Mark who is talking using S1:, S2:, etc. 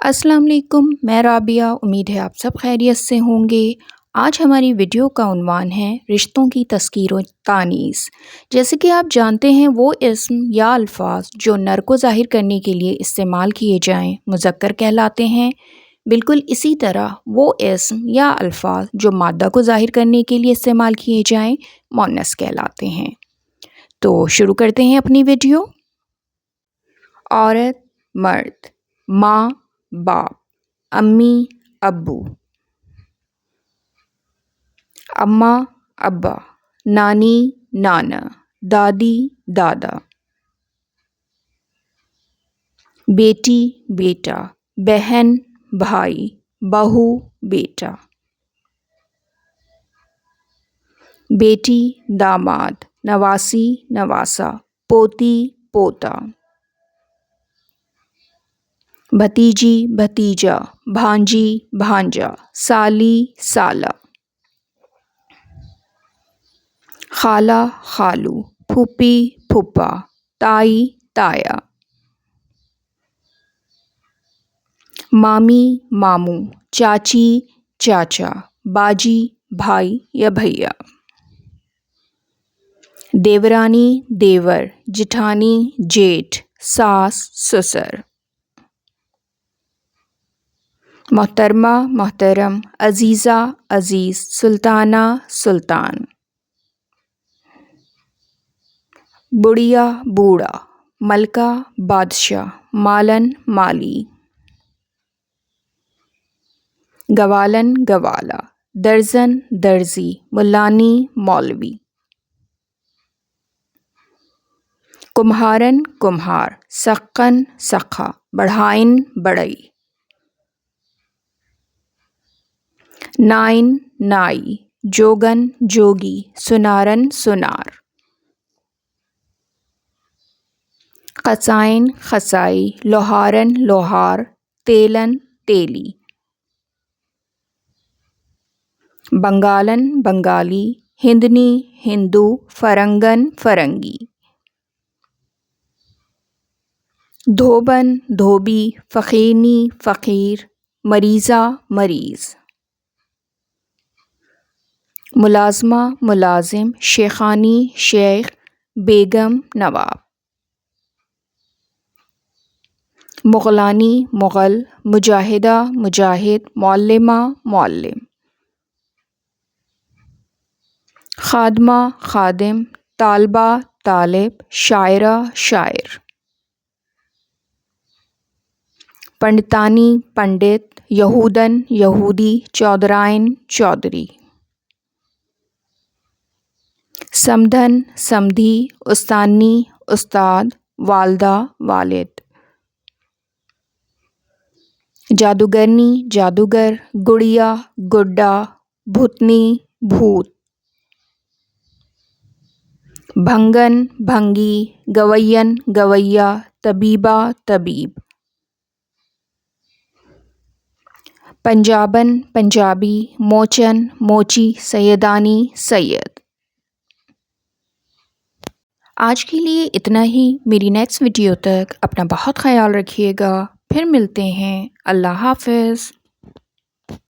S1: السلام علیکم، میں رابعہ۔ امید ہے آپ سب خیریت سے ہوں گے۔ آج ہماری ویڈیو کا عنوان ہے رشتوں کی تذکیر و تانیث۔ جیسے کہ آپ جانتے ہیں وہ اسم یا الفاظ جو نر کو ظاہر کرنے کے لیے استعمال کیے جائیں مذکر کہلاتے ہیں، بالکل اسی طرح وہ اسم یا الفاظ جو مادہ کو ظاہر کرنے کے لیے استعمال کیے جائیں مؤنث کہلاتے ہیں۔ تو شروع کرتے ہیں اپنی ویڈیو۔ عورت، مرد، ماں، باپ، امی، ابو، اماں، ابا، نانی، نانا، دادی، دادا، بیٹی، بیٹا، بہن، بھائی، بہو، بیٹا، بیٹی، داماد، نواسی، نواسا، پوتی، پوتا، بھتیجی، بھتیجا، بھانجی، بھانجا، سالی، سالہ، خالہ، خالو، پھوپھی، پھوپھا، تائی، تایا، مامی، ماموں، چاچی، چاچا، باجی، بھائی یا بھیا، دیورانی، دیور، جٹھانی، جیٹھ، ساس، سسر، محترمہ، محترم، عزیزہ، عزیز، سلطانہ، سلطان، بڑھیا، بوڑھا، ملکہ، بادشاہ، مالن، مالی، گوالن، گوالا، درزن، درزی، ملانی، مولوی، کمہارن، کمہار، سقن، سقا، بڑھائن، بڑئی، نائن، نائی، جوگن، جوگی، سنارن، سنار، قصائن، خسائی، لوہارن، لوہار، تیلن، تیلی، بنگالن، بنگالی، ہندنی، ہندو، فرنگن، فرنگی، دھوبن، دھوبی، فقینی، فقیر، مریضہ، مریض، ملازمہ، ملازم، شیخانی، شیخ، بیگم، نواب، مغلانی، مغل، مجاہدہ، مجاہد، معلمہ، معلم، خادمہ، خادم، طالبہ، طالب، شاعرہ، شاعر، پنڈتانی، پنڈت، یہودن، یہودی، چودرائن، چودھری، سمدھن، سمدھی، استانی، استاد، والدہ، والد، جادوگرنی، جادوگر، گڑیا، گڈا، بھوتنی، بھوت، بھنگن، بھنگی، گوین، گویا، طبیبہ، طبیب، پنجابن، پنجابی، موچن، موچی، سیدانی، سید۔ آج کے لیے اتنا ہی۔ میری نیکسٹ ویڈیو تک اپنا بہت خیال رکھیے گا۔ پھر ملتے ہیں۔ اللہ حافظ۔